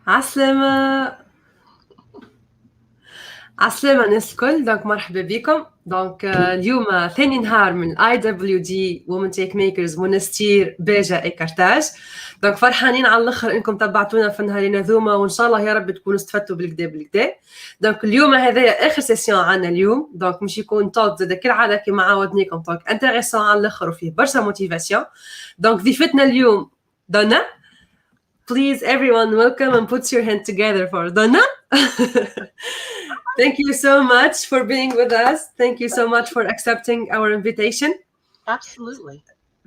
عالسلامة. عالسلامة الناس الكل. مرحبا بكم. اليوم ثاني نهار من الاي دبليو دي وومن تيك ميكرز مونستير باجا اي كارتاج. فرحانين على الاخر انكم تبعتونا في النهارين هذوما، وان شاء الله يا رب تكونوا استفدتوا بالكدا. اليوم هذايا اخر سيسيون عنا اليوم، مش يكون توك زاد كالعاده كيما عاودنيكم توك انتريسون على الاخر وفيه برشا موتيفاسيون. ضيفتنا اليوم دونا. Please everyone welcome and put your hand together for Donna. Thank you so much for being with us. Thank you so much for accepting our invitation. Absolutely.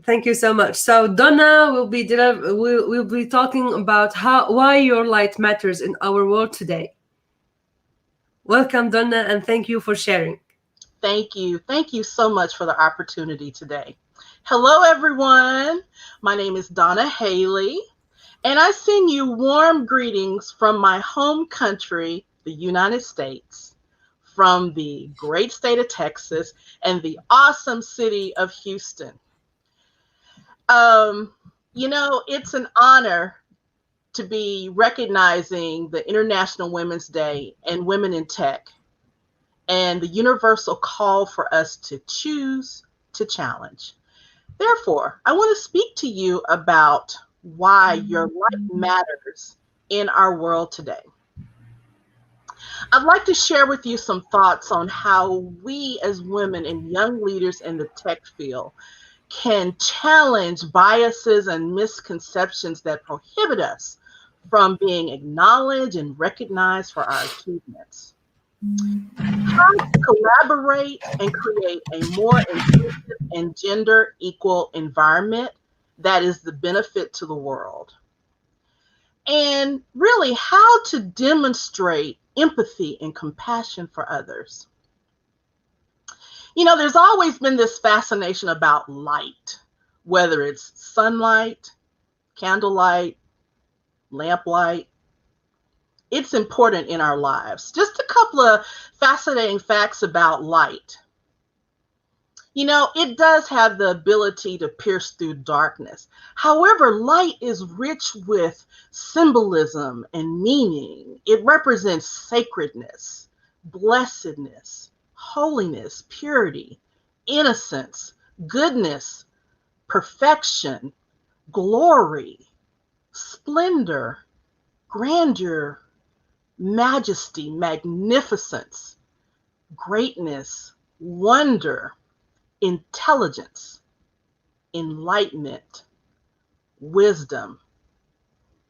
Thank you so much. So Donna will be talking about why your light matters in our world today. Welcome, Donna, and thank you for sharing. Thank you. Thank you so much for the opportunity today. Hello, everyone. My name is Donna Hailey, and I send you warm greetings from my home country, the United States, from the great state of Texas and the awesome city of Houston. It's an honor to be recognizing the International Women's Day and Women in Tech and the universal call for us to choose to challenge. Therefore, I want to speak to you about why your light matters in our world today. I'd like to share with you some thoughts on how we as women and young leaders in the tech field can challenge biases and misconceptions that prohibit us from being acknowledged and recognized for our achievements. How to collaborate and create a more inclusive and gender equal environment that is the benefit to the world. And really how to demonstrate empathy and compassion for others. There's always been this fascination about light, whether it's sunlight, candlelight, lamplight. It's important in our lives. Just a couple of fascinating facts about light. It does have the ability to pierce through darkness. However, light is rich with symbolism and meaning. It represents sacredness, blessedness, holiness, purity, innocence, goodness, perfection, glory, splendor, grandeur, majesty, magnificence, greatness, wonder, intelligence, enlightenment, wisdom,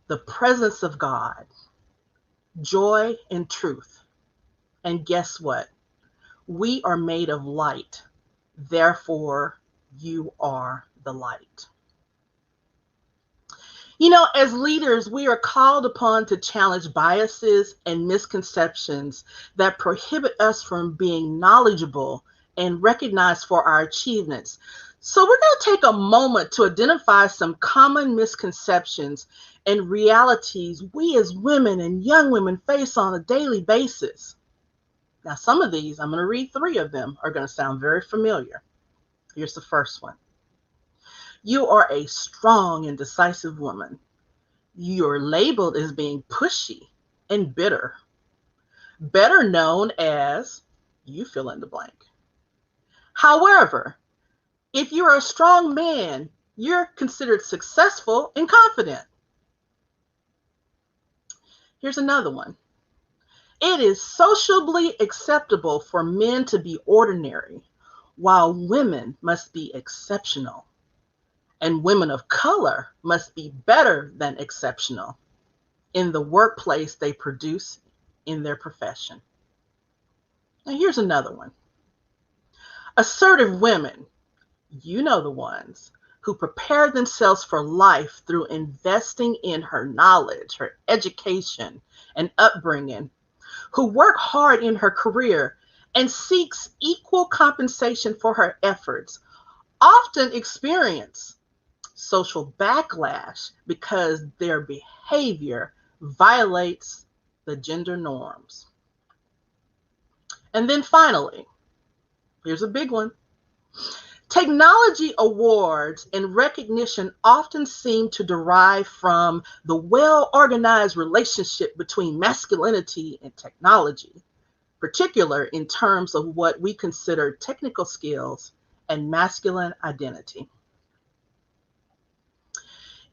the presence of God, joy and truth. And guess what? We are made of light. Therefore, you are the light. As leaders, we are called upon to challenge biases and misconceptions that prohibit us from being knowledgeable and recognized for our achievements. So we're going to take a moment to identify some common misconceptions and realities we as women and young women face on a daily basis. Now, some of these, I'm going to read 3 of them, are going to sound very familiar. Here's the first one. You are a strong and decisive woman. You're labeled as being pushy and bitter, better known as you fill in the blank. However, if you're a strong man, you're considered successful and confident. Here's another one. It is sociably acceptable for men to be ordinary, while women must be exceptional. And women of color must be better than exceptional in the workplace they produce in their profession. Now, here's another one. Assertive women, you know the ones who prepare themselves for life through investing in her knowledge, her education, and upbringing, who work hard in her career and seeks equal compensation for her efforts, often experience social backlash because their behavior violates the gender norms. And then finally, here's a big one. Technology awards and recognition often seem to derive from the well-organized relationship between masculinity and technology, particularly in terms of what we consider technical skills and masculine identity.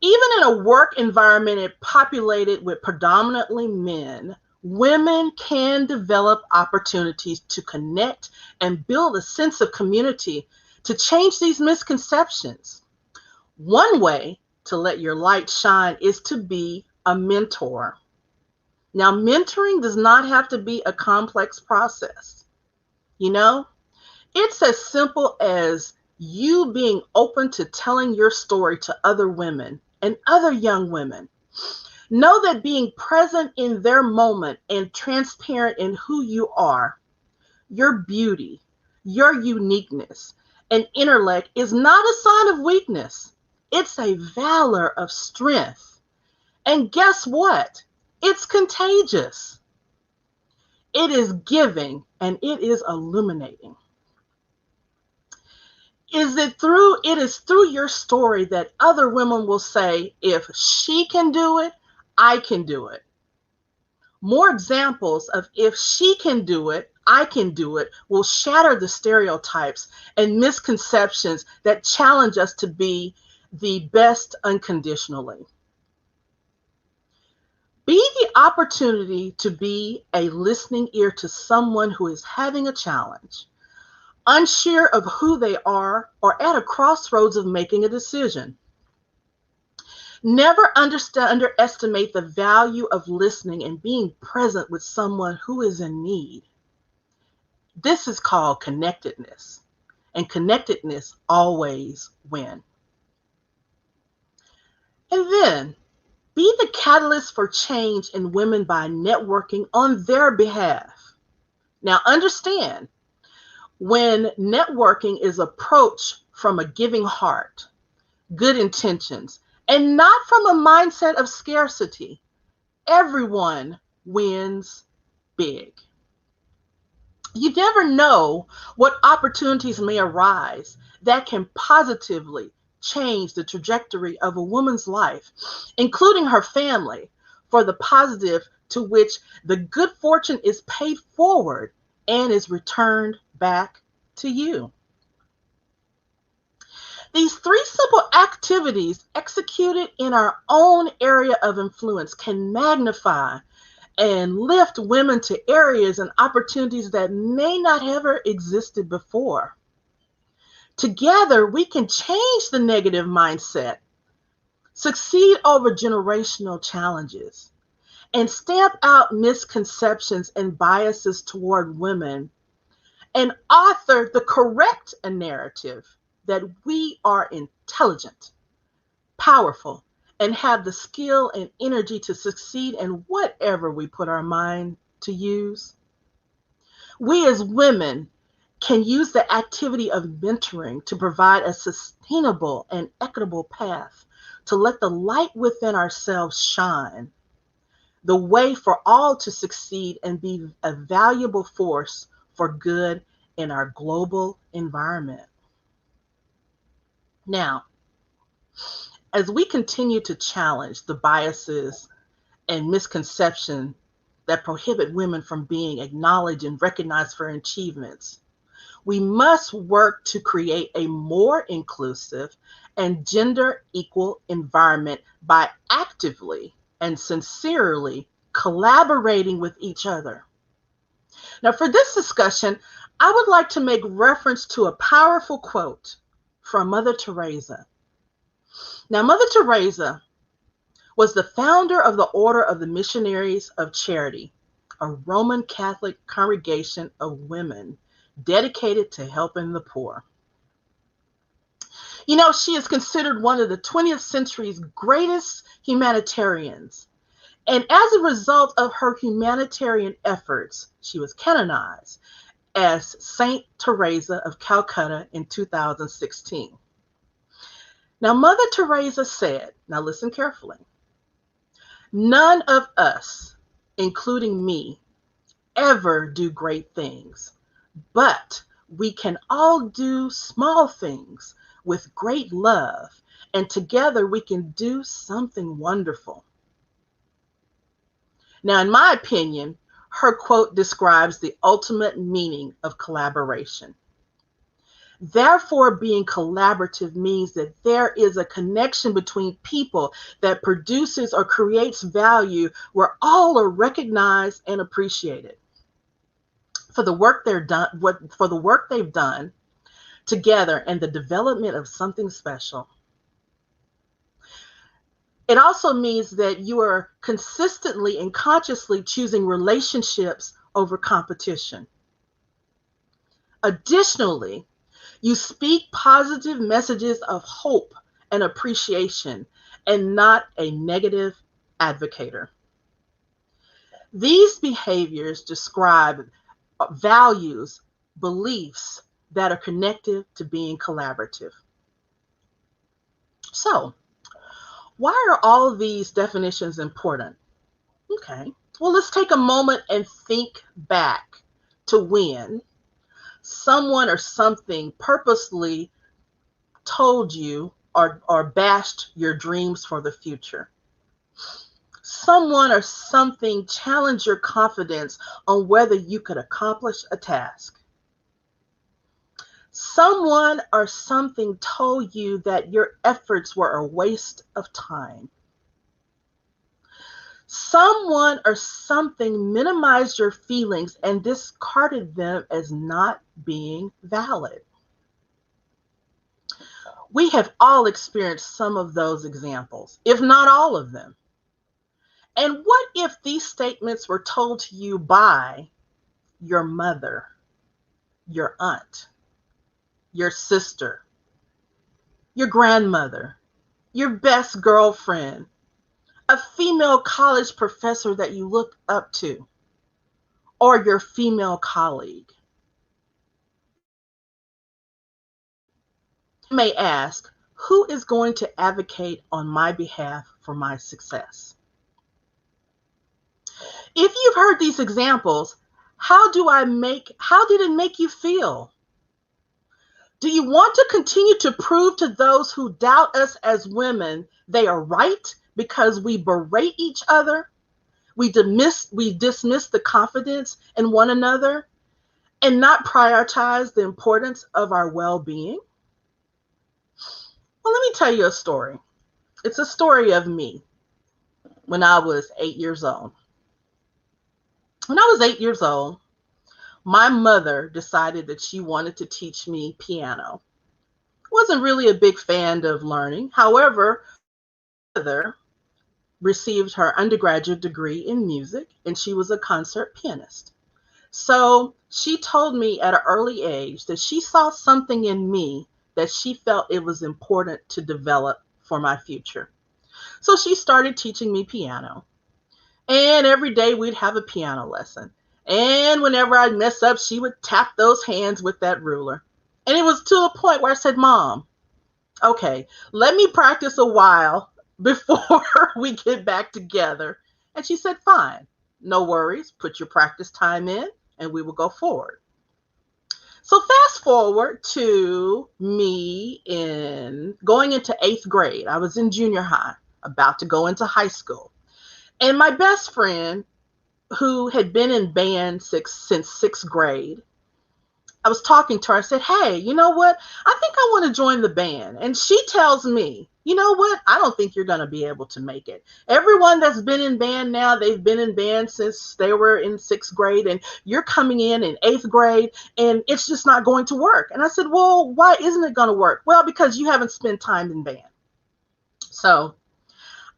Even in a work environment populated with predominantly men, women can develop opportunities to connect and build a sense of community to change these misconceptions. One way to let your light shine is to be a mentor. Now, mentoring does not have to be a complex process. It's as simple as you being open to telling your story to other women and other young women. Know that being present in their moment and transparent in who you are, your beauty, your uniqueness, and intellect is not a sign of weakness. It's a valor of strength. And guess what? It's contagious. It is giving and it is illuminating. It is through your story that other women will say, if she can do it, I can do it. More examples of if she can do it, I can do it will shatter the stereotypes and misconceptions that challenge us to be the best unconditionally. Be the opportunity to be a listening ear to someone who is having a challenge, unsure of who they are, or at a crossroads of making a decision. Never underestimate the value of listening and being present with someone who is in need. This is called connectedness, and connectedness always wins. And then be the catalyst for change in women by networking on their behalf. Now understand, when networking is approached from a giving heart, good intentions, and not from a mindset of scarcity, everyone wins big. You never know what opportunities may arise that can positively change the trajectory of a woman's life, including her family, for the positive, to which the good fortune is paid forward and is returned back to you. These three simple activities executed in our own area of influence can magnify and lift women to areas and opportunities that may not have ever existed before. Together, we can change the negative mindset, succeed over generational challenges, and stamp out misconceptions and biases toward women, and author the correct narrative that we are intelligent, powerful, and have the skill and energy to succeed in whatever we put our mind to use. We as women can use the activity of mentoring to provide a sustainable and equitable path to let the light within ourselves shine, the way for all to succeed and be a valuable force for good in our global environment. Now, as we continue to challenge the biases and misconceptions that prohibit women from being acknowledged and recognized for achievements, we must work to create a more inclusive and gender equal environment by actively and sincerely collaborating with each other. Now, for this discussion, I would like to make reference to a powerful quote from Mother Teresa. Now, Mother Teresa was the founder of the Order of the Missionaries of Charity, a Roman Catholic congregation of women dedicated to helping the poor. She is considered one of the 20th century's greatest humanitarians. And as a result of her humanitarian efforts, she was canonized as Saint Teresa of Calcutta in 2016. Now, Mother Teresa said, now listen carefully, "None of us, including me, ever do great things, but we can all do small things with great love, and together we can do something wonderful. Now, in my opinion, her quote describes the ultimate meaning of collaboration. Therefore, being collaborative means that there is a connection between people that produces or creates value where all are recognized and appreciated for the work they've done together and the development of something special. It also means that you are consistently and consciously choosing relationships over competition. Additionally, you speak positive messages of hope and appreciation and not a negative advocator. These behaviors describe values, beliefs that are connected to being collaborative. So, why are all of these definitions important? Okay, well, let's take a moment and think back to when someone or something purposely told you or bashed your dreams for the future. Someone or something challenged your confidence on whether you could accomplish a task. Someone or something told you that your efforts were a waste of time. Someone or something minimized your feelings and discarded them as not being valid. We have all experienced some of those examples, if not all of them. And what if these statements were told to you by your mother, your aunt, your sister, your grandmother, your best girlfriend, a female college professor that you look up to, or your female colleague? You may ask, who is going to advocate on my behalf for my success? If you've heard these examples, how did it make you feel? Do you want to continue to prove to those who doubt us as women they are right because we berate each other? We dismiss the confidence in one another and not prioritize the importance of our well-being? Well, let me tell you a story. It's a story of me when I was 8 years old. When I was 8 years old, my mother decided that she wanted to teach me piano. Wasn't really a big fan of learning. However, my mother received her undergraduate degree in music, and she was a concert pianist. So she told me at an early age that she saw something in me that she felt it was important to develop for my future. So she started teaching me piano. And every day we'd have a piano lesson. And whenever I'd mess up, she would tap those hands with that ruler. And it was to a point where I said, Mom, okay, let me practice a while before we get back together. And she said, fine, no worries. Put your practice time in and we will go forward. So fast forward to me going into 8th grade. I was in junior high, about to go into high school. And my best friend, who had been in band since 6th grade, I was talking to her. I said, hey, you know what? I think I want to join the band. And she tells me, you know what? I don't think you're going to be able to make it. Everyone that's been in band now, they've been in band since they were in 6th grade, and you're coming in 8th grade, and it's just not going to work. And I said, well, why isn't it going to work? Well, because you haven't spent time in band. So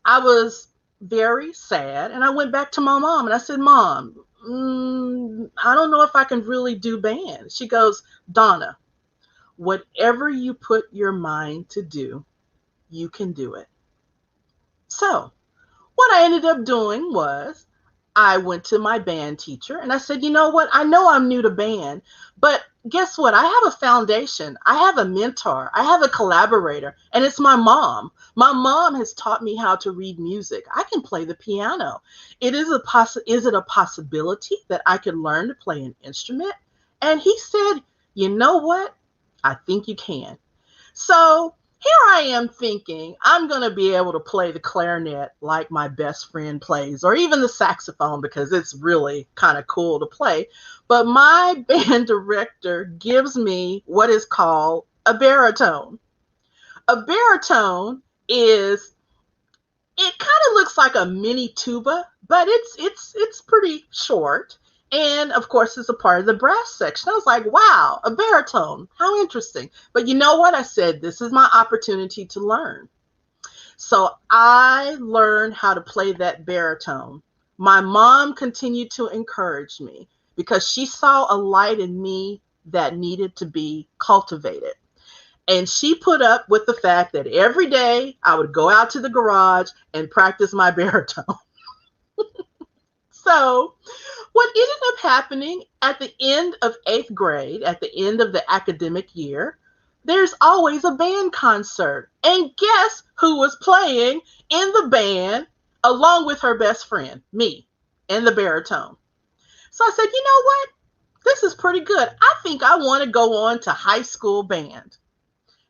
I was very sad, and I went back to my mom, and I said, Mom, I don't know if I can really do band. She goes, Donna, whatever you put your mind to do, you can do it. So what I ended up doing was I went to my band teacher and I said, you know what? I know I'm new to band, but guess what? I have a foundation. I have a mentor. I have a collaborator, and it's my mom. My mom has taught me how to read music. I can play the piano. Is it a possibility that I could learn to play an instrument? And he said, you know what? I think you can. So here I am thinking I'm going to be able to play the clarinet like my best friend plays, or even the saxophone, because it's really kind of cool to play. But my band director gives me what is called a baritone. A baritone is, it kind of looks like a mini tuba, but it's pretty short. And of course, it's a part of the brass section. I was like, wow, a baritone. How interesting. But you know what? I said, this is my opportunity to learn. So I learned how to play that baritone. My mom continued to encourage me because she saw a light in me that needed to be cultivated. And she put up with the fact that every day I would go out to the garage and practice my baritone. So what ended up happening at the end of 8th grade, at the end of the academic year, there's always a band concert. And guess who was playing in the band along with her best friend, me, and the baritone? So I said, you know what? This is pretty good. I think I want to go on to high school band.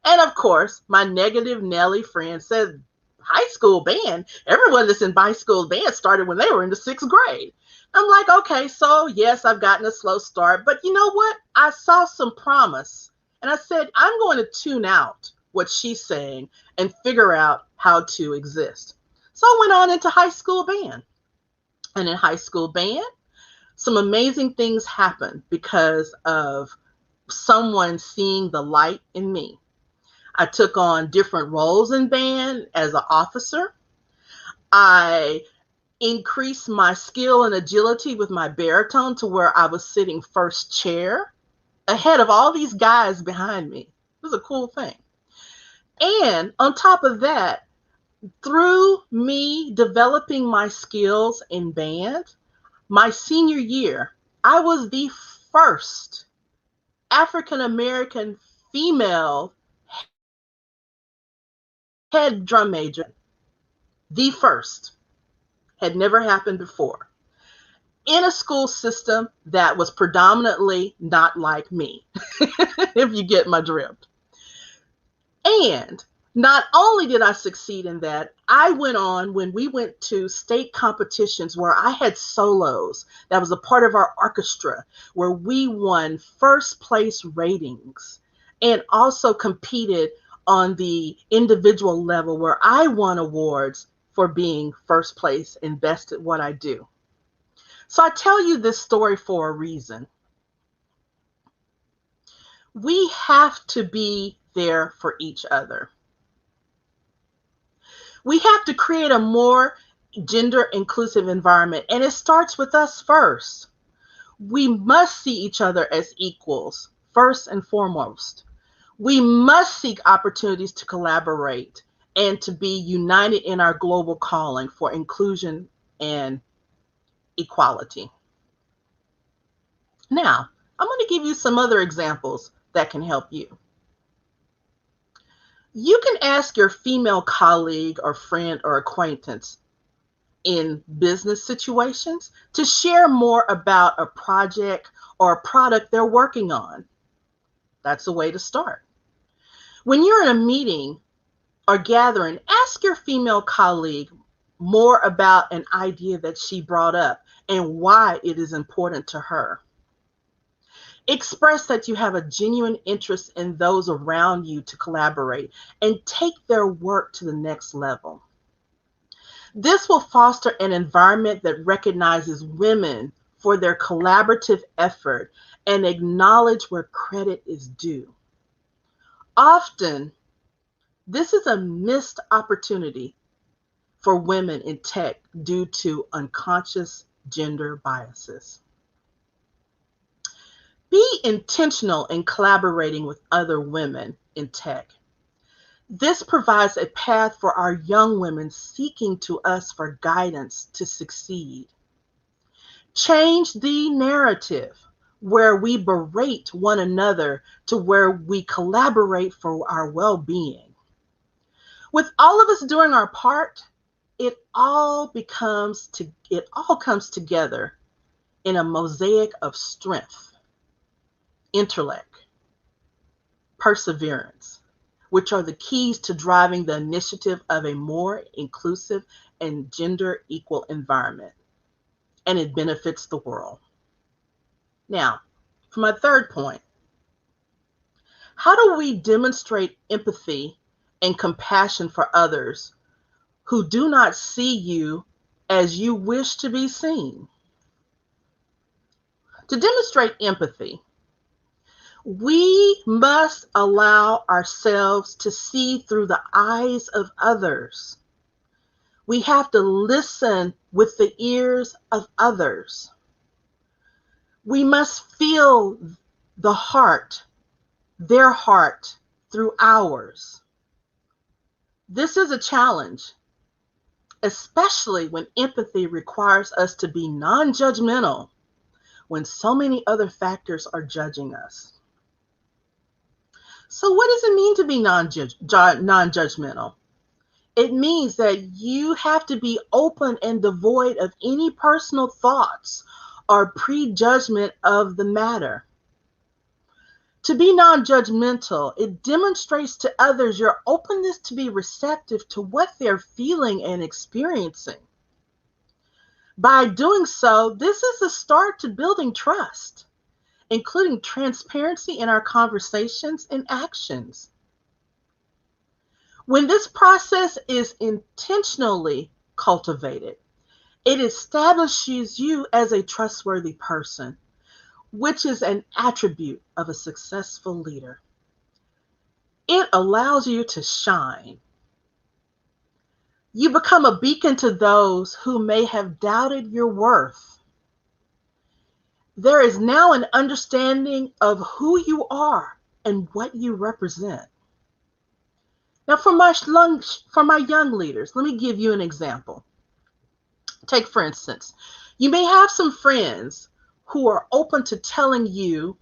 And of course, my negative Nelly friend said, high school band? Everyone that's in high school band started when they were in the 6th grade. I'm like, okay, so yes, I've gotten a slow start, but you know what? I saw some promise. And I said, I'm going to tune out what she's saying and figure out how to exist. So I went on into high school band. And in high school band, some amazing things happened because of someone seeing the light in me. I took on different roles in band as an officer. I increased my skill and agility with my baritone to where I was sitting first chair ahead of all these guys behind me. It was a cool thing. And on top of that, through me developing my skills in band, my senior year, I was the first African American female head drum major. The first. Had never happened before. In a school system that was predominantly not like me, if you get my drift. And not only did I succeed in that, I went on when we went to state competitions where I had solos that was a part of our orchestra, where we won first place ratings and also competed on the individual level where I won awards for being first place and best at what I do. So I tell you this story for a reason. We have to be there for each other. We have to create a more gender inclusive environment, and it starts with us first. We must see each other as equals, first and foremost. We must seek opportunities to collaborate and to be united in our global calling for inclusion and equality. Now, I'm going to give you some other examples that can help you. You can ask your female colleague or friend or acquaintance in business situations to share more about a project or a product they're working on. That's a way to start. When you're in a meeting or gathering, ask your female colleague more about an idea that she brought up and why it is important to her. Express that you have a genuine interest in those around you to collaborate and take their work to the next level. This will foster an environment that recognizes women for their collaborative effort and acknowledge where credit is due. Often, this is a missed opportunity for women in tech due to unconscious gender biases. Be intentional in collaborating with other women in tech. This provides a path for our young women seeking to us for guidance to succeed. Change the narrative where we berate one another to where we collaborate for our well-being. With all of us doing our part, it all comes together in a mosaic of strength, intellect, perseverance, which are the keys to driving the initiative of a more inclusive and gender equal environment. And it benefits the world. Now, for my third point, how do we demonstrate empathy and compassion for others who do not see you as you wish to be seen? To demonstrate empathy, we must allow ourselves to see through the eyes of others. We have to listen with the ears of others. We must feel the heart, their heart, through ours. This is a challenge, especially when empathy requires us to be non-judgmental when so many other factors are judging us. So what does it mean to be non-judgmental? It means that you have to be open and devoid of any personal thoughts or prejudgment of the matter. To be non-judgmental, it demonstrates to others your openness to be receptive to what they're feeling and experiencing. By doing so, this is a start to building trust, including transparency in our conversations and actions. When this process is intentionally cultivated, it establishes you as a trustworthy person, which is an attribute of a successful leader. It allows you to shine. You become a beacon to those who may have doubted your worth. There is now an understanding of who you are and what you represent. Now, for my young leaders, let me give you an example. Take, for instance, you may have some friends who are open to telling you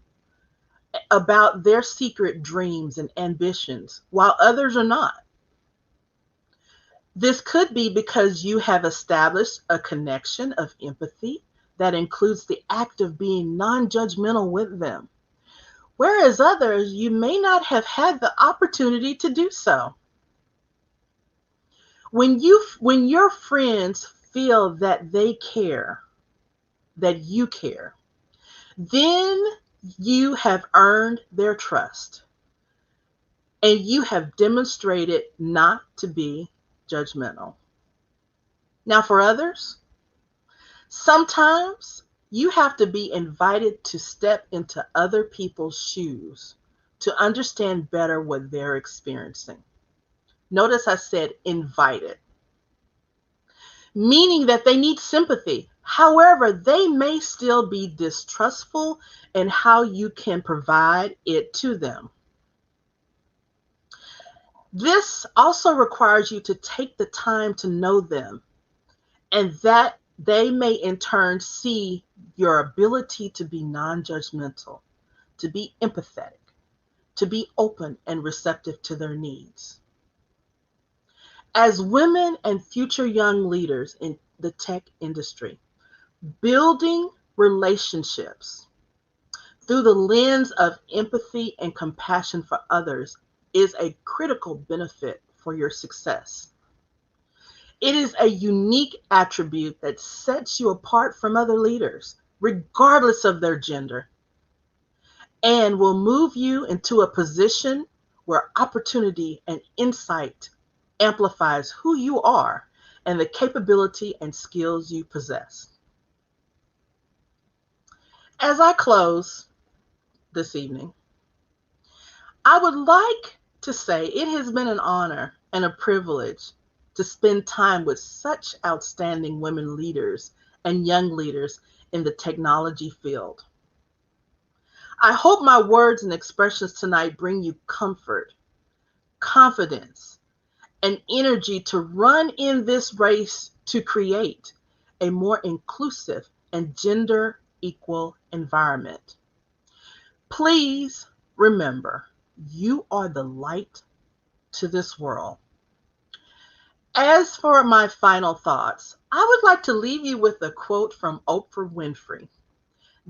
about their secret dreams and ambitions, while others are not. This could be because you have established a connection of empathy that includes the act of being non-judgmental with them, whereas others, you may not have had the opportunity to do so. When your friends feel that they care, that you care, then you have earned their trust and you have demonstrated not to be judgmental. Now, for others, sometimes you have to be invited to step into other people's shoes to understand better what they're experiencing. Notice I said invited, meaning that they need sympathy. However, they may still be distrustful in how you can provide it to them. This also requires you to take the time to know them, and that they may in turn see your ability to be non-judgmental, to be empathetic, to be open and receptive to their needs. As women and future young leaders in the tech industry, building relationships through the lens of empathy and compassion for others is a critical benefit for your success. It is a unique attribute that sets you apart from other leaders, regardless of their gender, and will move you into a position where opportunity and insight amplifies who you are and the capability and skills you possess. As I close this evening, I would like to say it has been an honor and a privilege to spend time with such outstanding women leaders and young leaders in the technology field. I hope my words and expressions tonight bring you comfort, confidence, and energy to run in this race to create a more inclusive and gender equal environment. Please remember, you are the light to this world. As for my final thoughts, I would like to leave you with a quote from Oprah Winfrey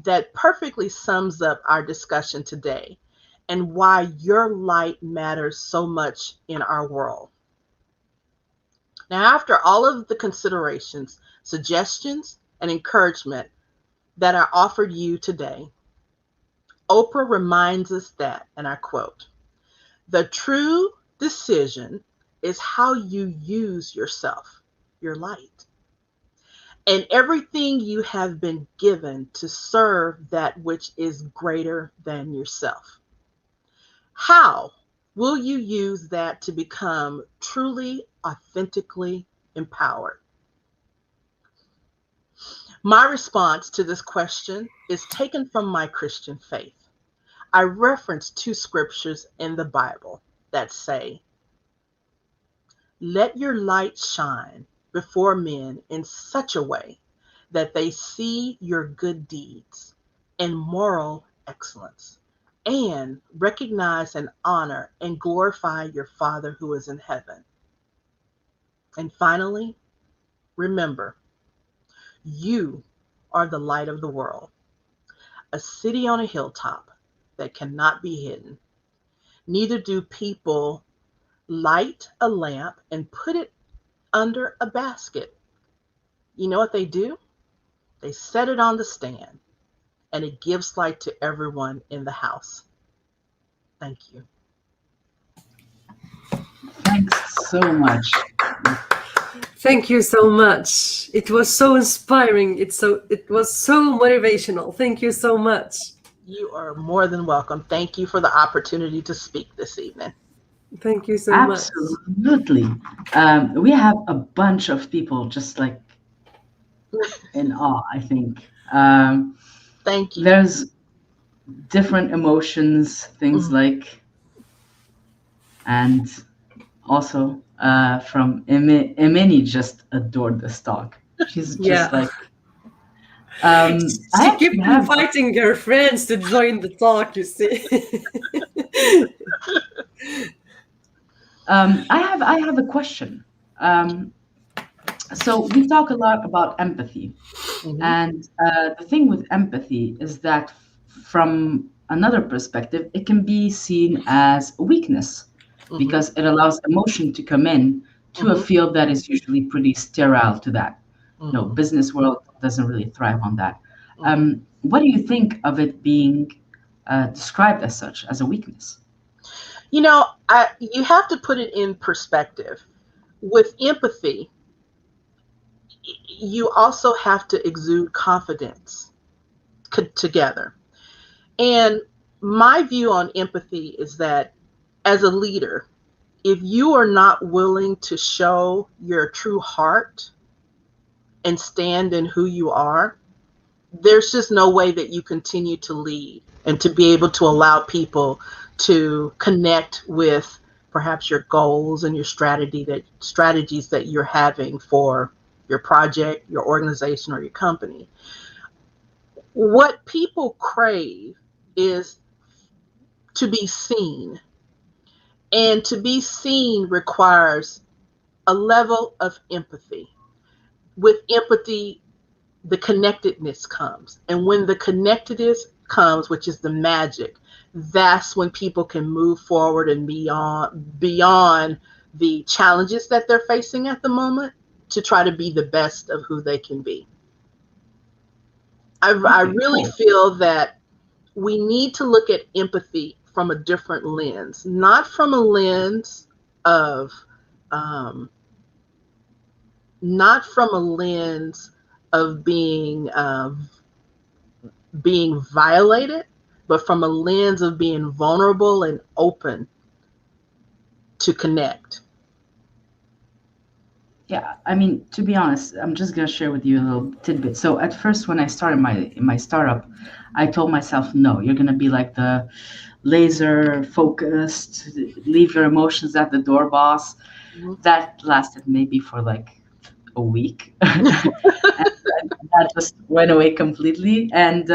that perfectly sums up our discussion today and why your light matters so much in our world. Now, after all of the considerations, suggestions, and encouragement that are offered you today, Oprah reminds us that, and I quote, "The true decision is how you use yourself, your light, and everything you have been given to serve that which is greater than yourself. How will you use that to become truly, authentically empowered?" My response to this question is taken from my Christian faith. I reference two scriptures in the Bible that say, "Let your light shine before men in such a way that they see your good deeds and moral excellence and recognize and honor and glorify your Father who is in heaven." And finally, remember, you are the light of the world, a city on a hilltop that cannot be hidden. Neither do people light a lamp and put it under a basket. You know what they do? They set it on the stand, and it gives light to everyone in the house. Thank you. Thanks so much. Thank you so much. It was so inspiring. It was so motivational. Thank you so much. You are more than welcome. Thank you for the opportunity to speak this evening. Thank you so much. Absolutely. We have a bunch of people just like in awe, I think. Thank you. There's different emotions, things like, and also from Emini just adored this talk. She's just Yeah. like, She kept inviting her friends to join the talk, you see. I have a question. So we talk a lot about empathy, and the thing with empathy is that from another perspective, it can be seen as a weakness because it allows emotion to come in to a field that is usually pretty sterile to that. No, business world doesn't really thrive on that. What do you think of it being described as such, as a weakness? You know, you have to put it in perspective. With empathy, you also have to exude confidence together. And my view on empathy is that as a leader, if you are not willing to show your true heart and stand in who you are, there's just no way that you continue to lead and to be able to allow people to connect with perhaps your goals and your strategies that you're having for your project, your organization, or your company. What people crave is to be seen. And to be seen requires a level of empathy. With empathy, the connectedness comes. And when the connectedness comes, which is the magic, that's when people can move forward and beyond the challenges that they're facing at the moment to try to be the best of who they can be. I really feel that we need to look at empathy from a different lens, not from a lens of being violated, but from a lens of being vulnerable and open to connect. Yeah, I mean, to be honest, I'm just gonna share with you a little tidbit. So at first, when I started my startup, I told myself, no, you're gonna be like the laser focused, leave your emotions at the door, boss. That lasted maybe for like a week, and that just went away completely. And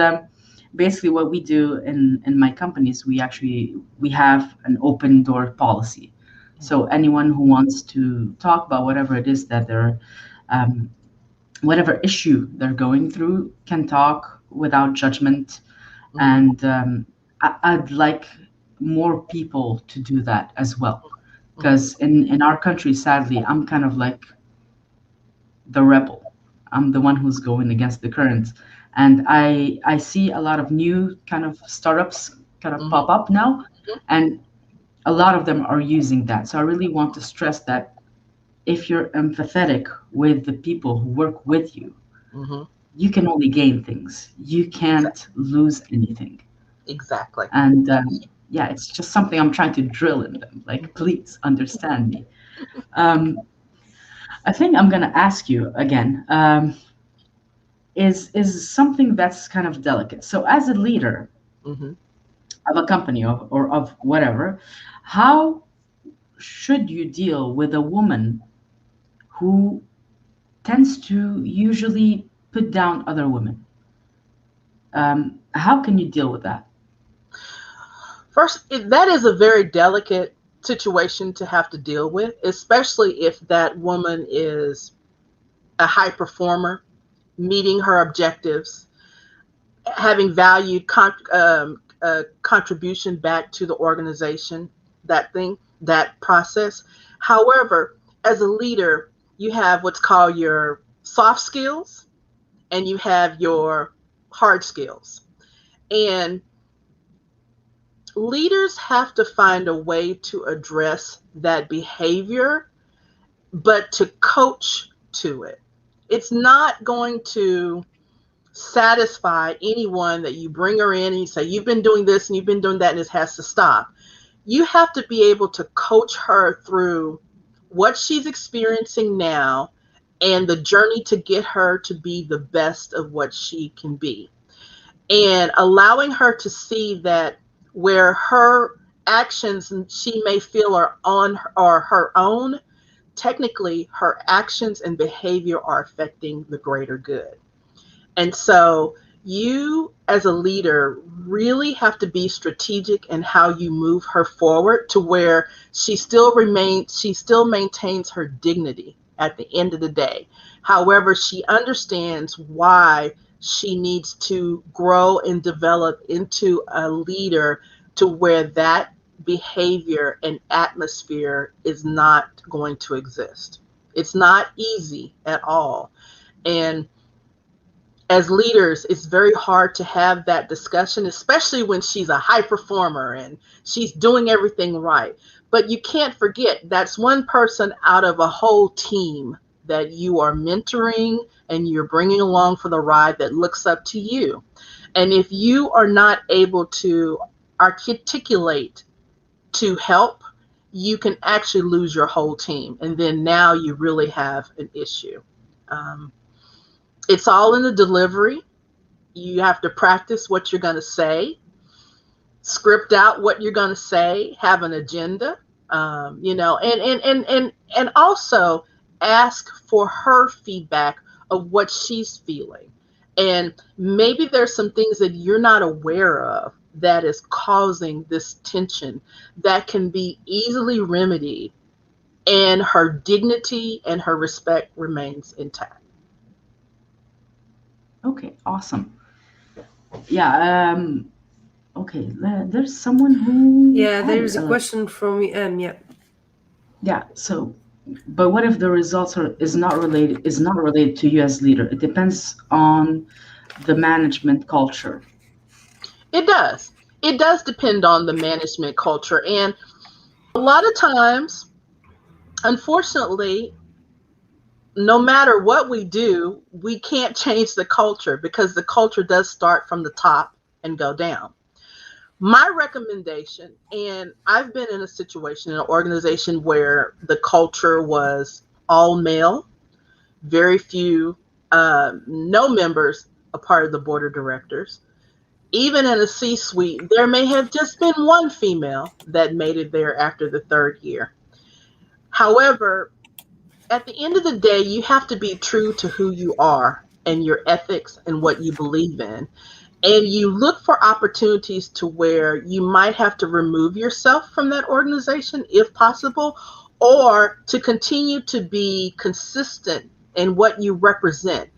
basically, what we do in my companies, we have an open door policy. So anyone who wants to talk about whatever it is that whatever issue they're going through can talk without judgment. And I'd like more people to do that as well. Because in our country, sadly, I'm kind of like the rebel. I'm the one who's going against the current. And I see a lot of new kind of startups kind of pop up now, and a lot of them are using that. So I really want to stress that if you're empathetic with the people who work with you, you can only gain things. You can't lose anything. Exactly. And yeah, it's just something I'm trying to drill in them. Like, please understand me. Um, I think I'm gonna ask you again. Is something that's kind of delicate. So, as a leader of a company or of whatever, how should you deal with a woman who tends to usually put down other women? How can you deal with that? First, that is a very delicate situation to have to deal with, especially if that woman is a high performer, meeting her objectives, having valued contribution back to the organization, that process. However, as a leader, you have what's called your soft skills and you have your hard skills. And leaders have to find a way to address that behavior, but to coach to it. It's not going to satisfy anyone that you bring her in and you say, you've been doing this and you've been doing that and it has to stop. You have to be able to coach her through what she's experiencing now and the journey to get her to be the best of what she can be. And allowing her to see that where her actions she may feel are on or her own, technically her actions and behavior are affecting the greater good. And so you as a leader really have to be strategic in how you move her forward to where she still maintains her dignity at the end of the day. However, she understands why she needs to grow and develop into a leader to where that behavior and atmosphere is not going to exist. It's not easy at all. And as leaders, it's very hard to have that discussion, especially when she's a high performer and she's doing everything right. But you can't forget that's one person out of a whole team that you are mentoring and you're bringing along for the ride that looks up to you. And if you are not able to articulate to help, you can actually lose your whole team. And then now you really have an issue. It's all in the delivery. You have to practice what you're going to say, script out what you're going to say, have an agenda, and also ask for her feedback of what she's feeling. And maybe there's some things that you're not aware of that is causing this tension that can be easily remedied, and her dignity and her respect remains intact. Okay, awesome. Yeah. Okay. There's someone who. Yeah, had, there is a question from yeah. Yeah. So, but what if the results is not related to you as leader? It depends on the management culture. It does. It does depend on the management culture. And a lot of times, unfortunately, no matter what we do, we can't change the culture because the culture does start from the top and go down. My recommendation, and I've been in a situation, in an organization where the culture was all male, very few, no members a part of the board of directors. Even in a C-suite, there may have just been one female that made it there after the third year. However, at the end of the day, you have to be true to who you are and your ethics and what you believe in. And you look for opportunities to where you might have to remove yourself from that organization if possible, or to continue to be consistent in what you represent.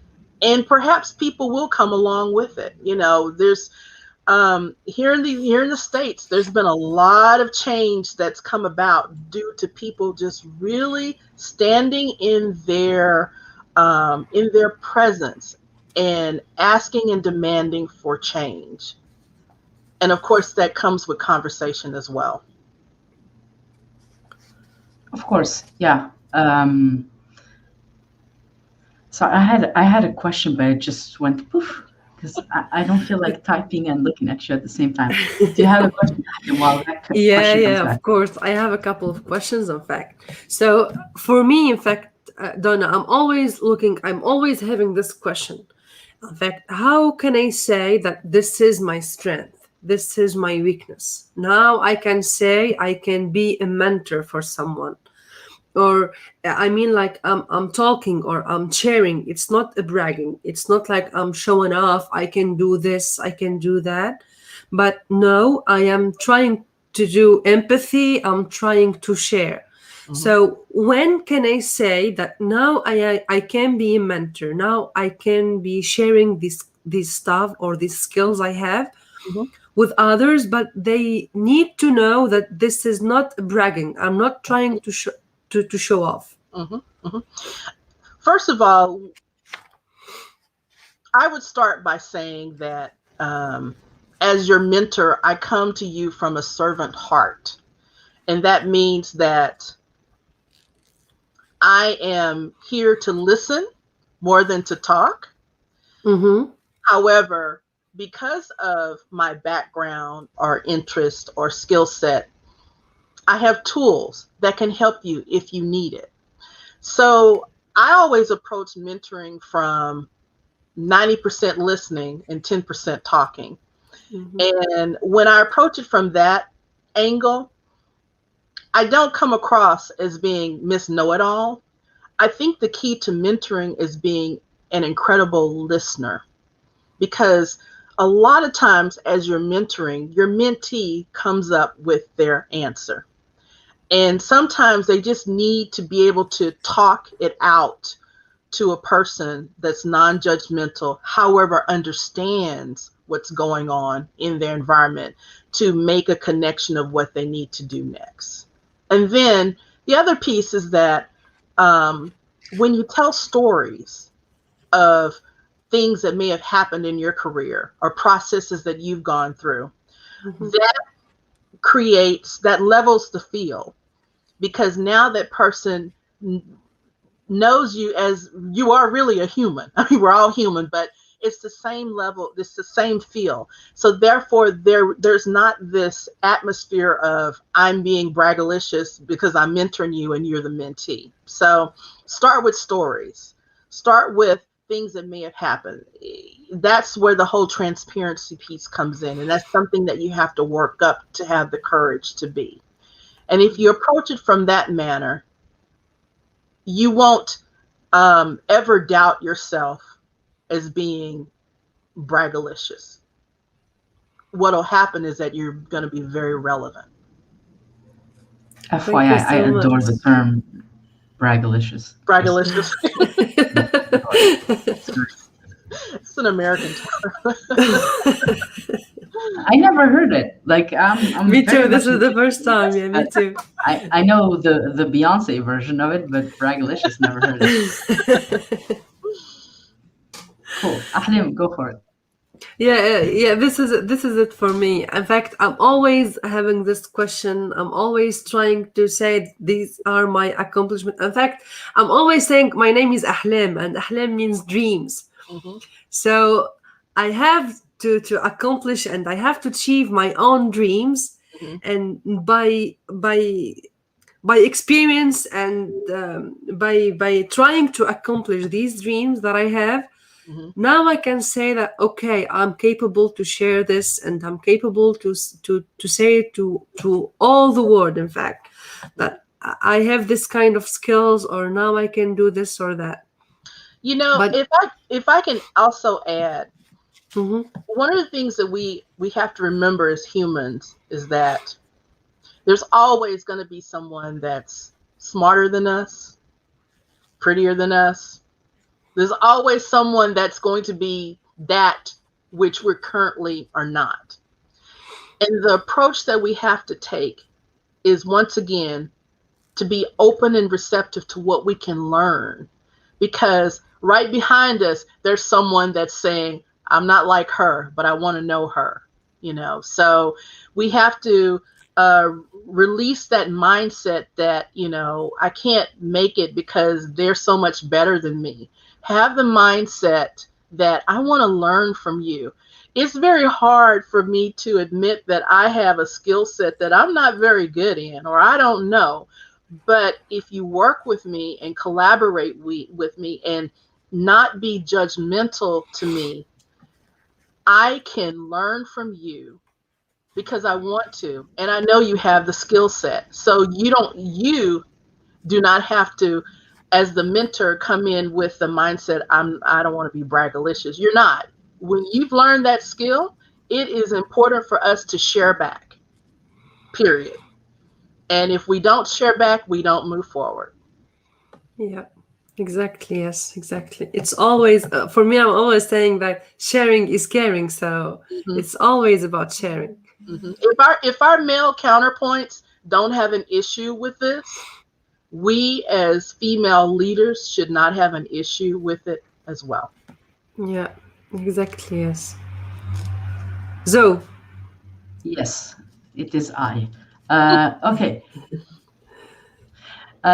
And perhaps people will come along with it. There's here in the States, there's been a lot of change that's come about due to people just really standing in their presence and asking and demanding for change. And of course, that comes with conversation as well. Of course, yeah. So I had a question, but it just went poof because I don't feel like typing and looking at you at the same time. Do you have a question while that question comes Yeah, back? of course. I have a couple of questions, in fact. So for me, in fact, Donna, I'm always having this question. In fact, how can I say that this is my strength? This is my weakness. Now I can say I can be a mentor for someone. Or I mean, like I'm talking or I'm sharing. It's not a bragging. It's not like I'm showing off. I can do this. I can do that. But no, I am trying to do empathy. I'm trying to share. So when can I say that now I can be a mentor? Now I can be sharing this stuff or these skills I have with others, but they need to know that this is not bragging. I'm not trying to show off. First of all, I would start by saying that as your mentor, I come to you from a servant heart. And that means that I am here to listen more than to talk. However, because of my background or interest or skill set, I have tools that can help you if you need it. So I always approach mentoring from 90% listening and 10% talking. And when I approach it from that angle, I don't come across as being Miss Know-It-All. I think the key to mentoring is being an incredible listener, because a lot of times as you're mentoring, your mentee comes up with their answer. And sometimes they just need to be able to talk it out to a person that's non-judgmental, however, understands what's going on in their environment to make a connection of what they need to do next. And then the other piece is that when you tell stories of things that may have happened in your career or processes that you've gone through, that levels the field, because now that person knows you as you are really a human. I mean, we're all human, but it's the same level, it's the same feel. So therefore, there's not this atmosphere of I'm being braggalicious because I'm mentoring you and you're the mentee. So start with stories. Start with things that may have happened. That's where the whole transparency piece comes in. And that's something that you have to work up to have the courage to be. And if you approach it from that manner, you won't ever doubt yourself as being braggalicious. What'll happen is that you're going to be very relevant. FYI, I adore the term braggalicious. Braggalicious. It's an American term. I never heard it. Like I'm Me too. This much is the first time. Yeah, me too. I know the Beyonce version of it, but braggalicious, never heard it. Cool. Ahlim, go for it. Yeah. This is it for me. In fact, I'm always having this question. I'm always trying to say these are my accomplishments. In fact, I'm always saying my name is Ahlam, and Ahlam means dreams. So I have to accomplish and I have to achieve my own dreams, and by experience and by trying to accomplish these dreams that I have. Now I can say that, okay, I'm capable to share this, and I'm capable to say it to all the world, in fact, that I have this kind of skills, or now I can do this or that. You know, but if I can also add, one of the things that we have to remember as humans is that there's always going to be someone that's smarter than us, prettier than us. There's always someone that's going to be that which we currently are not. And the approach that we have to take is, once again, to be open and receptive to what we can learn. Because right behind us, there's someone that's saying, I'm not like her, but I want to know her, you know? So we have to release that mindset that, you know, I can't make it because they're so much better than me. Have the mindset that I want to learn from you. It's very hard for me to admit that I have a skill set that I'm not very good in, or I don't know. But if you work with me and collaborate with me and not be judgmental to me, I can learn from you because I want to. And I know you have the skill set. So you do not have to, as the mentor, come in with the mindset, I don't want to be braggalicious. You're not. When you've learned that skill, it is important for us to share back, period. And if we don't share back, we don't move forward. Yeah, exactly. Yes, exactly. It's always, for me, I'm always saying that sharing is caring. So it's always about sharing. Mm-hmm. If our male counterpoints don't have an issue with this, we as female leaders should not have an issue with it as well. Yeah, exactly. Yes. So, Yes, it is I. Okay.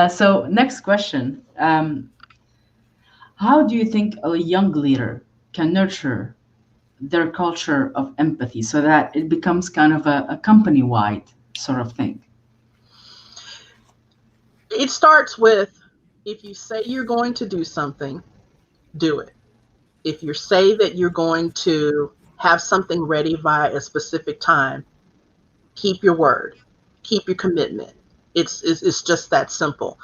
So next question. How do you think a young leader can nurture their culture of empathy so that it becomes kind of a company-wide sort of thing? It starts with, if you say you're going to do something, do it. If you say that you're going to have something ready by a specific time, keep your word, keep your commitment. It's just that simple.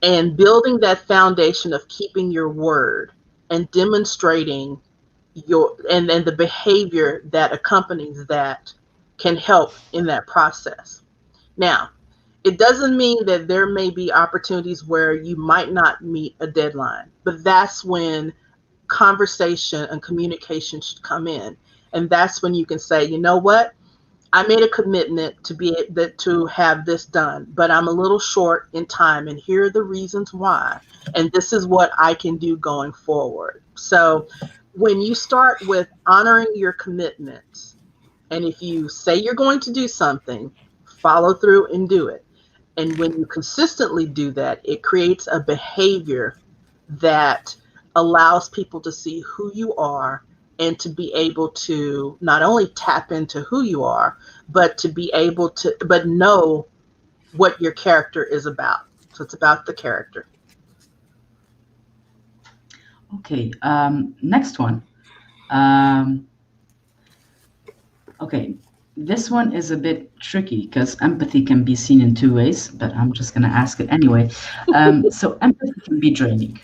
And building that foundation of keeping your word and demonstrating and the behavior that accompanies that can help in that process. Now, it doesn't mean that there may be opportunities where you might not meet a deadline, but that's when conversation and communication should come in. And that's when you can say, you know what? I made a commitment to have this done, but I'm a little short in time, and here are the reasons why. And this is what I can do going forward. So when you start with honoring your commitments, and if you say you're going to do something, follow through and do it. And when you consistently do that, it creates a behavior that allows people to see who you are and to be able to not only tap into who you are, but to be able to, but know what your character is about. So it's about the character. Okay, next one. Um, okay, this one is a bit tricky because empathy can be seen in two ways, but I'm just going to ask it anyway. So empathy can be draining.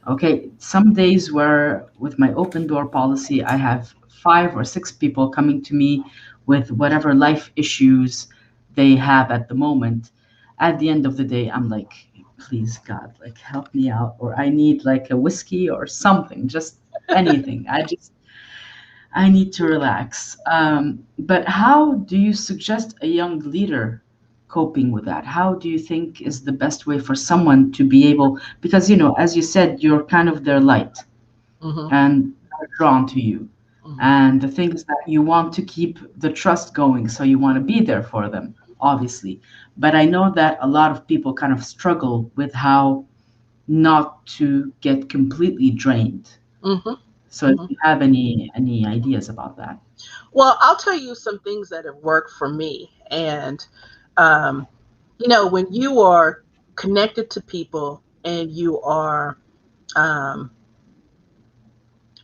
Okay, some days where with my open door policy, I have 5 or 6 people coming to me with whatever life issues they have at the moment. At the end of the day, I'm like, please, God, like help me out, or I need like a whiskey or something, just anything. I need to relax. But how do you suggest a young leader coping with that? How do you think is the best way for someone to be able, because, as you said, you're kind of their light Mm-hmm. and they're drawn to you. Mm-hmm. And the thing is that you want to keep the trust going. So you want to be there for them, obviously. But I know that a lot of people kind of struggle with how not to get completely drained. Mm-hmm. So if you have any ideas about that. Well, I'll tell you some things that have worked for me. And, when you are connected to people and you are,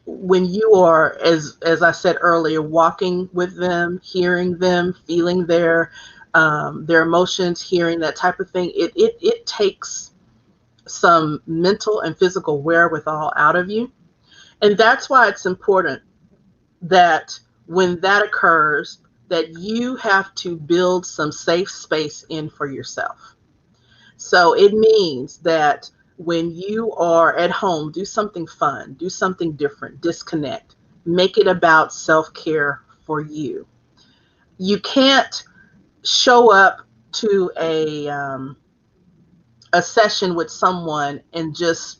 when you are, as I said earlier, walking with them, hearing them, feeling their emotions, hearing that type of thing, it takes some mental and physical wherewithal out of you. And that's why it's important that when that occurs, that you have to build some safe space in for yourself. So it means that when you are at home, do something fun, do something different, disconnect, make it about self-care for you. you can't show up to a session with someone and just,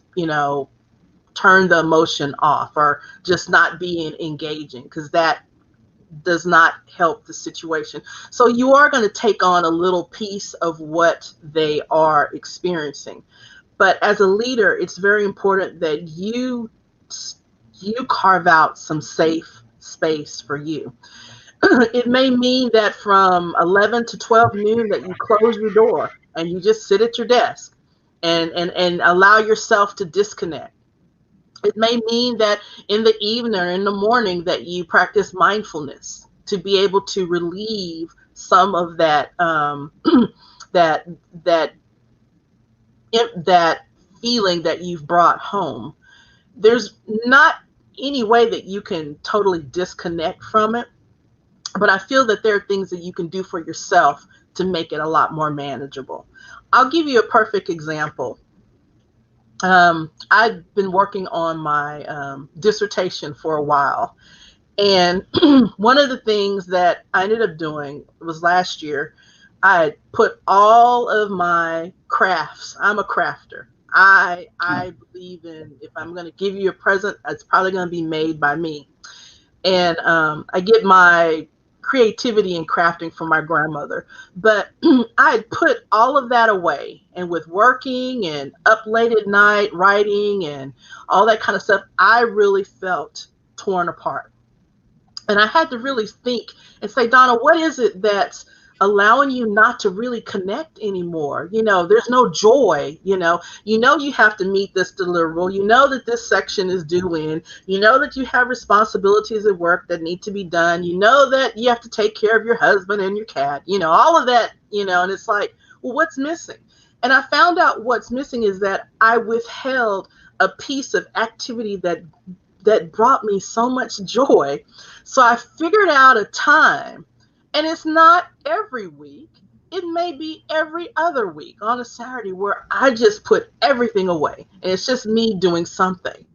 turn the emotion off or just not being engaging, because that does not help the situation. So you are going to take on a little piece of what they are experiencing. But as a leader, it's very important that you carve out some safe space for you. It may mean that from 11 to 12 noon that you close your door and you just sit at your desk and allow yourself to disconnect. It may mean that in the evening or in the morning that you practice mindfulness to be able to relieve some of that that that feeling that you've brought home. There's not any way that you can totally disconnect from it, but I feel that there are things that you can do for yourself to make it a lot more manageable. I'll give you a perfect example. I've been working on my dissertation for a while. And one of the things that I ended up doing was last year, I put all of my crafts. I'm a crafter. I believe in, if I'm going to give you a present, it's probably going to be made by me. And I get my creativity in crafting from my grandmother. But I had put all of that away. And with working and up late at night, writing and all that kind of stuff, I really felt torn apart. And I had to really think and say, Donna, what is it that's allowing you not to really connect anymore? There's no joy. You have to meet this deliverable. You know that this section is due in. You know that you have responsibilities at work that need to be done. You know that you have to take care of your husband and your cat, all of that, and it's like, well, what's missing? And I found out what's missing is that I withheld a piece of activity that brought me so much joy. So I figured out a time, and it's not every week. It may be every other week on a Saturday where I just put everything away and it's just me doing something.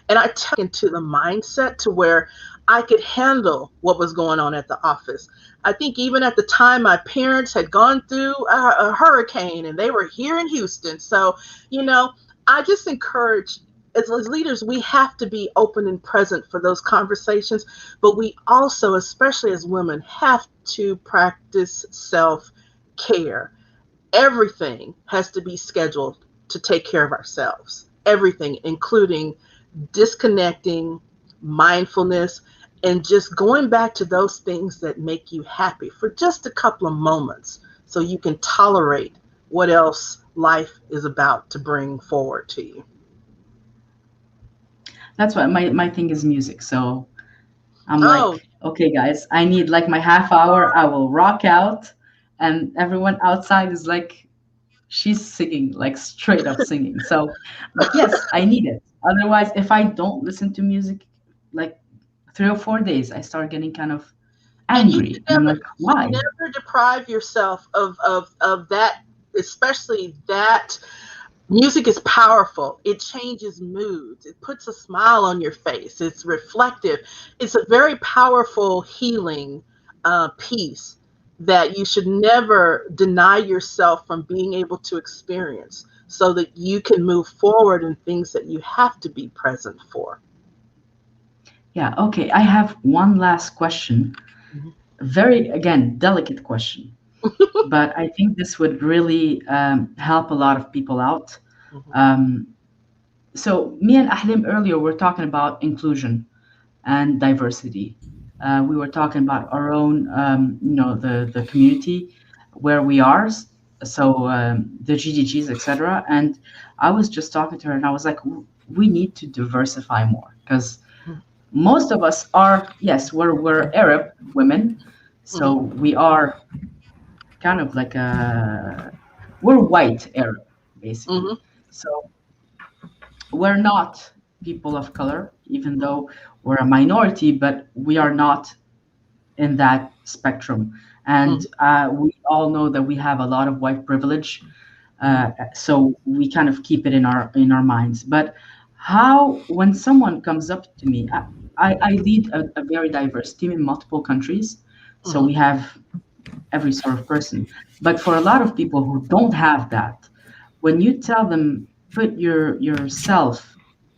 And I took into the mindset to where I could handle what was going on at the office. I think even at the time, my parents had gone through a hurricane and they were here in Houston. So, I just encourage, as leaders, we have to be open and present for those conversations, but we also, especially as women, have to practice self-care. Everything has to be scheduled to take care of ourselves. Everything, including disconnecting, mindfulness, and just going back to those things that make you happy for just a couple of moments so you can tolerate what else life is about to bring forward to you. That's what my thing is, music. So I'm like, okay, guys, I need like my half hour. I will rock out, and everyone outside is like, she's singing, like straight up singing. So, but yes, I need it. Otherwise, if I don't listen to music, like 3 or 4 days, I start getting kind of angry, and I'm like, why? You never deprive yourself of that, especially that. Music is powerful. It changes moods. It puts a smile on your face. It's reflective. It's a very powerful healing piece that you should never deny yourself from being able to experience so that you can move forward in things that you have to be present for. Yeah, okay. I have one last question. Very, again, delicate question. But I think this would really help a lot of people out. So me and Ahlim earlier were talking about inclusion and diversity. We were talking about our own, the community where we are. So the GDGs, etc. And I was just talking to her, and I was like, we need to diversify more, because most of us are, yes, we're Arab women, so we are kind of like we're white Arab, basically. So we're not people of color, even though we're a minority, but we are not in that spectrum. And we all know that we have a lot of white privilege, so we kind of keep it in our minds. But how, when someone comes up to me, I lead a very diverse team in multiple countries. So we have every sort of person. But for a lot of people who don't have that, when you tell them, put yourself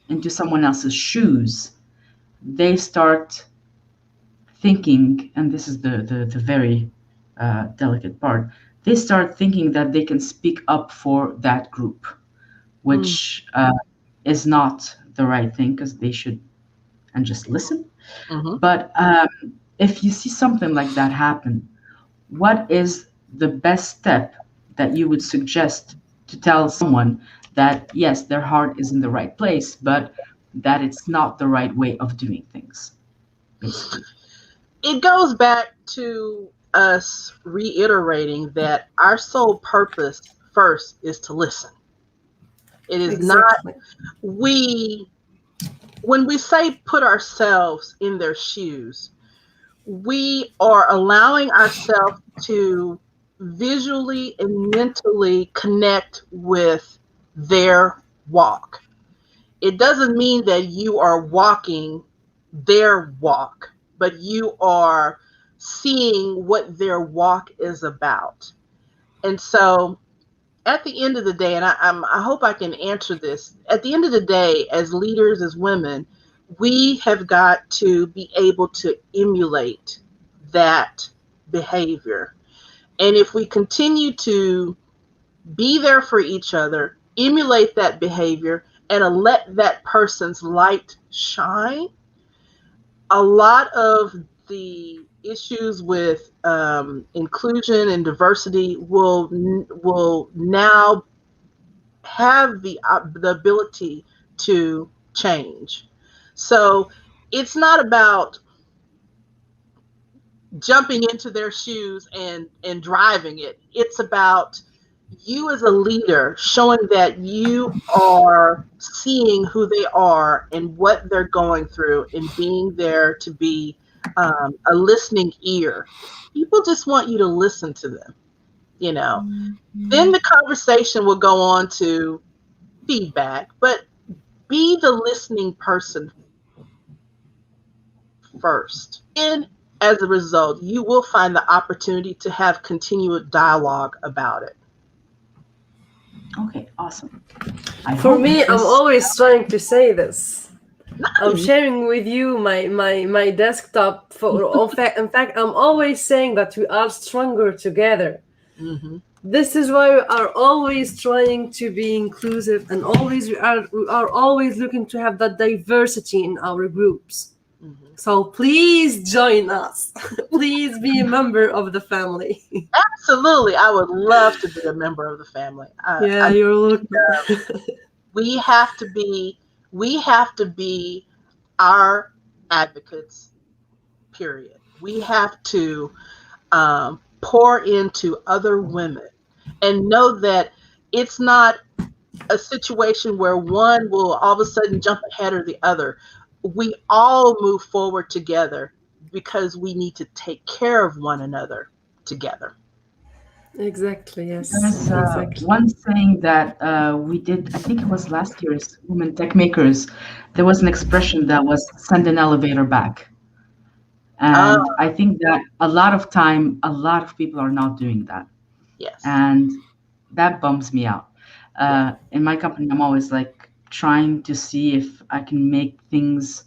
into someone else's shoes, they start thinking, and this is the very delicate part, they start thinking that they can speak up for that group, which is not the right thing, because they should and just listen. Mm-hmm. But if you see something like that happen, what is the best step that you would suggest to tell someone that, yes, their heart is in the right place, but that it's not the right way of doing things, basically? It goes back to us reiterating that our sole purpose first is to listen. It is Exactly. not, when we say put ourselves in their shoes, we are allowing ourselves to visually and mentally connect with their walk. It doesn't mean that you are walking their walk, but you are seeing what their walk is about. And so at the end of the day, and I hope I can answer this, at the end of the day, as leaders, as women, we have got to be able to emulate that behavior. And if we continue to be there for each other, emulate that behavior, and let that person's light shine, a lot of the issues with inclusion and diversity will now have the ability to change. So it's not about jumping into their shoes and driving it. It's about you as a leader showing that you are seeing who they are and what they're going through, and being there to be a listening ear. People just want you to listen to them, you know. Then the conversation will go on to feedback, but be the listening person first. And as a result, you will find the opportunity to have continued dialogue about it. Okay, awesome. For me, I'm always trying to say this. I'm Nice. sharing with you my desktop. In fact, I'm always saying that we are stronger together. Mm-hmm. This is why we are always trying to be inclusive, and we are always looking to have that diversity in our groups. Mm-hmm. So please join us. Please be a member of the family. Absolutely. I would love to be a member of the family. Yeah, you're welcome. We have to be our advocates, period. We have to pour into other women and know that it's not a situation where one will all of a sudden jump ahead of the other. We all move forward together because we need to take care of one another together. Exactly, yes. There's Exactly. one saying that we did, I think it was last year's Women Tech Makers. There was an expression that was send an elevator back. And I think that a lot of time, a lot of people are not doing that. Yes. And that bums me out. Yeah. In my company, I'm always like trying to see if I can make things,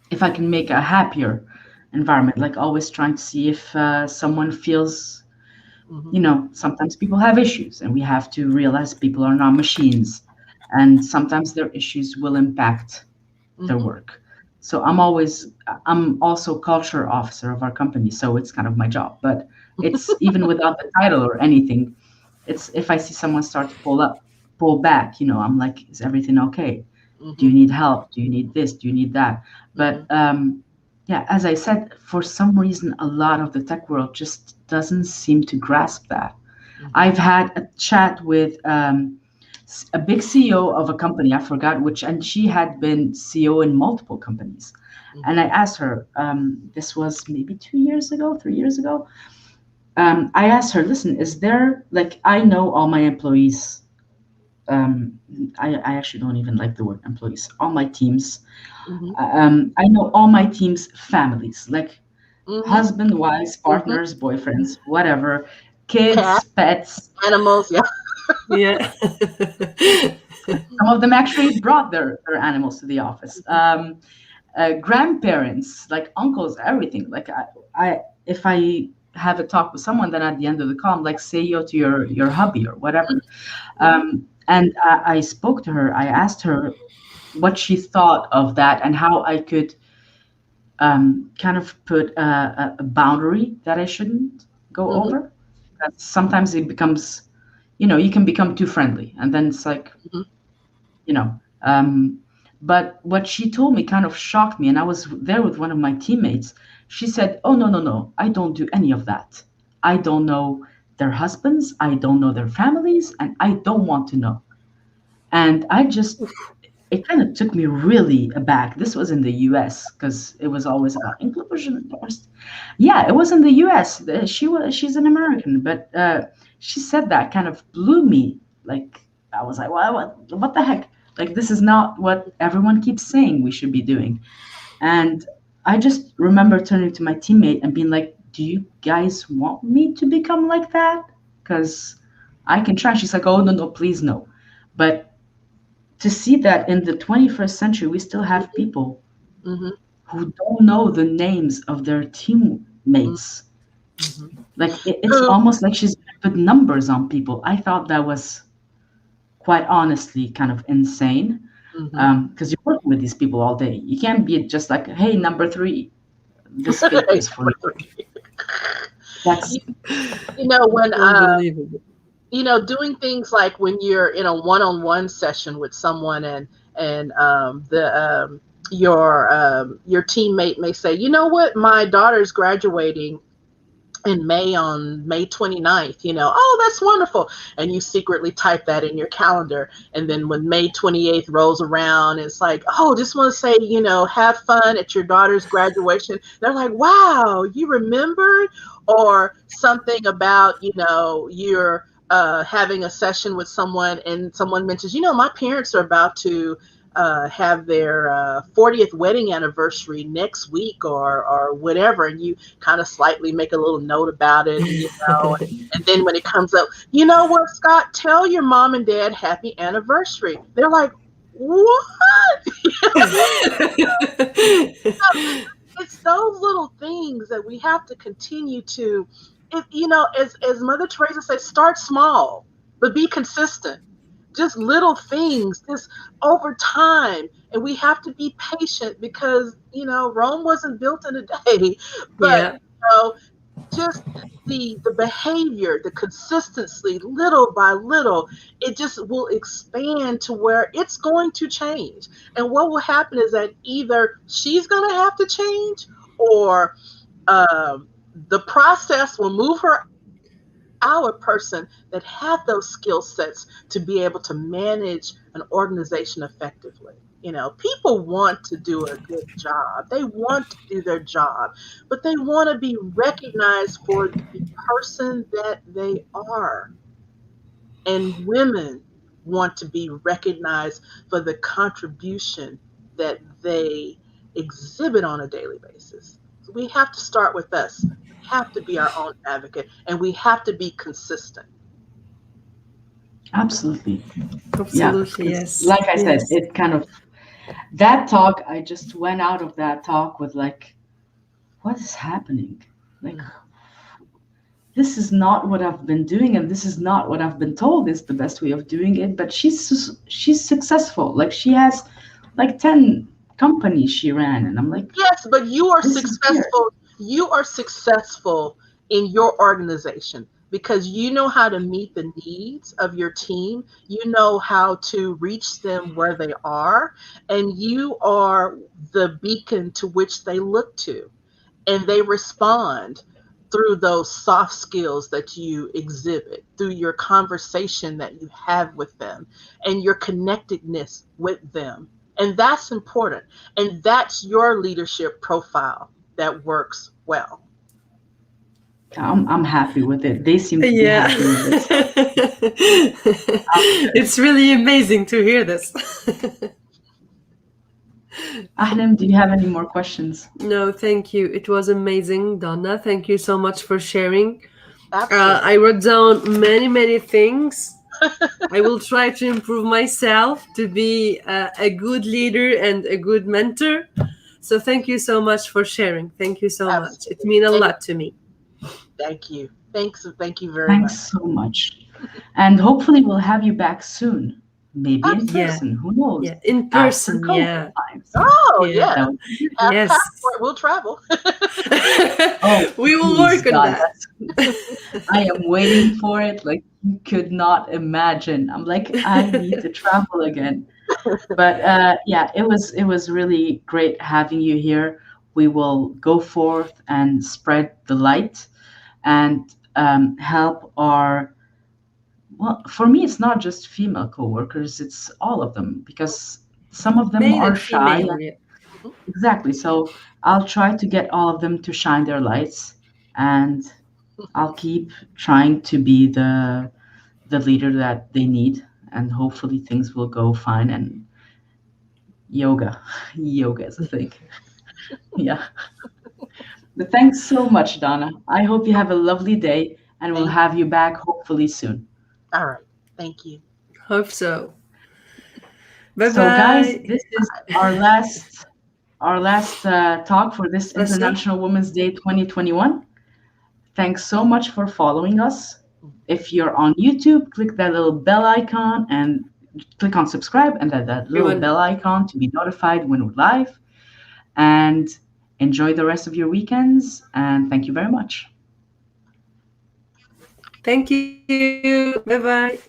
if I can make a happier environment, like always trying to see if someone feels, Mm-hmm. sometimes people have issues, and we have to realize people are not machines, and sometimes their issues will impact their Mm-hmm. work. So I'm also culture officer of our company, so it's kind of my job. But it's even without the title or anything, it's if I see someone start to pull back, I'm like, is everything okay? Do you Mm-hmm. need help? Do you need this? Do you need that? But yeah, as I said, for some reason, a lot of the tech world just doesn't seem to grasp that. Mm-hmm. I've had a chat with a big CEO of a company, I forgot which, and she had been CEO in multiple companies. And I asked her, this was maybe 2 years ago, 3 years ago. I asked her, listen, is there, like, I know all my employees I actually don't even like the word employees. All my teams, Mhm. I know all my teams' families, like Mhm. husband, wives, Mhm. partners, boyfriends, whatever, Cat, kids, pets. animals. Yeah. Yeah. Some of them actually brought their animals to the office. Grandparents, like uncles, everything. Like I if I have a talk with someone, then at the end of the call, I'm like, say yo to your hubby or whatever. Mhm. And I spoke to her. I asked her what she thought of that and how I could kind of put a boundary that I shouldn't go Mhm. over. That sometimes it becomes, you can become too friendly, and then it's like, Mhm. you know. But what she told me kind of shocked me, and I was there with one of my teammates. She said, "Oh no, no, no! I don't do any of that. I don't know their husbands. I don't know their families, and I don't want to know." And it kind of took me really aback. This was in the US because it was always about inclusion and diversity. Yeah, it was in the US. She's an American, but she said that kind of blew me. Like I was like, what the heck? Like this is not what everyone keeps saying we should be doing. And I just remember turning to my teammate and being like, "Do you guys want me to become like that? Because I can try." She's like, "Oh no, no, please no." But to see that in the 21st century, we still have people Mhm. who don't know the names of their teammates. Mhm. Like it's Who? almost like she's put numbers on people. I thought that was quite honestly kind of insane Mhm. because you're working with these people all day. You can't be just like, hey, number three, this paper is for you. That's you, you know when Unbelievable. doing things like when you're in a one-on-one session with someone and the your teammate may say, you know what, my daughter's graduating in May on May 29th, oh, that's wonderful. And you secretly type that in your calendar. And then when May 28th rolls around, it's like, oh, just want to say, have fun at your daughter's graduation. They're like, wow, you remembered? Or something about, you're having a session with someone and someone mentions, my parents are about to have their 40th wedding anniversary next week or whatever, and you kind of slightly make a little note about it, and then when it comes up, you know what, Scott, tell your mom and dad happy anniversary. They're like, what? It's those little things that we have to continue to, as Mother Teresa says, start small, but be consistent. Just little things, just over time. And we have to be patient because, Rome wasn't built in a day. But, Yeah. just the behavior, the consistency, little by little, it just will expand to where it's going to change. And what will happen is that either she's going to have to change, or the process will move her our person that have those skill sets to be able to manage an organization effectively. People want to do a good job. They want to do their job, but they want to be recognized for the person that they are. And women want to be recognized for the contribution that they exhibit on a daily basis. So we have to start with us. We have to be our own advocate, and we have to be consistent. absolutely, yeah. Absolutely, Because, yes. like I said, Yes. it kind of that talk. I just went out of that talk with like, what is happening? Like, this is not what I've been doing, and this is not what I've been told is the best way of doing it. But she's successful. Like she has like 10 companies she ran, and I'm like, Yes, but you are this is weird. successful. You are successful in your organization because you know how to meet the needs of your team. You know how to reach them where they are, and you are the beacon to which they look to, and they respond through those soft skills that you exhibit, through your conversation that you have with them, and your connectedness with them. And that's important. And that's your leadership profile that works well. I'm happy with it. They seem to be Yeah. happy with it. It's really amazing to hear this. Ahlam, do you have any more questions? No, thank you. It was amazing, Donna. Thank you so much for sharing. Absolutely. I wrote down many things. I will try to improve myself to be a good leader and a good mentor. So thank you so much for sharing. Thank you so much. It Absolutely. means a And lot to me. thank you. Thank you very much. Thanks so much. And hopefully we'll have you back soon. Maybe in Yeah. person. Who knows? Yeah. In After person. COVID Yeah. times. Oh, Yeah. yeah. That would be good. Have Yes. passport. We'll travel. Oh, We will please, work on God. that. I am waiting for it like you could not imagine. I'm like, I need to travel again. But yeah, it was really great having you here. We will go forth and spread the light and help our, well, for me it's not just female coworkers, it's all of them, because some of them Male are and shy. female. Yeah. Exactly. So I'll try to get all of them to shine their lights, and I'll keep trying to be the leader that they need, and hopefully things will go fine. And yoga, yoga is a thing. Yeah. But thanks so much, Donna. I hope you have a lovely day, and we'll Thank. have you back hopefully soon. All right. Thank you. Hope so. Bye So, guys, bye. this is our last talk for this Lesson. International Women's Day 2021. Thanks so much for following us. If you're on YouTube, click that little bell icon and click on subscribe and that little Everyone. bell icon to be notified when we're live. And enjoy the rest of your weekends. And thank you very much. Thank you. Bye bye.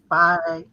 Bye.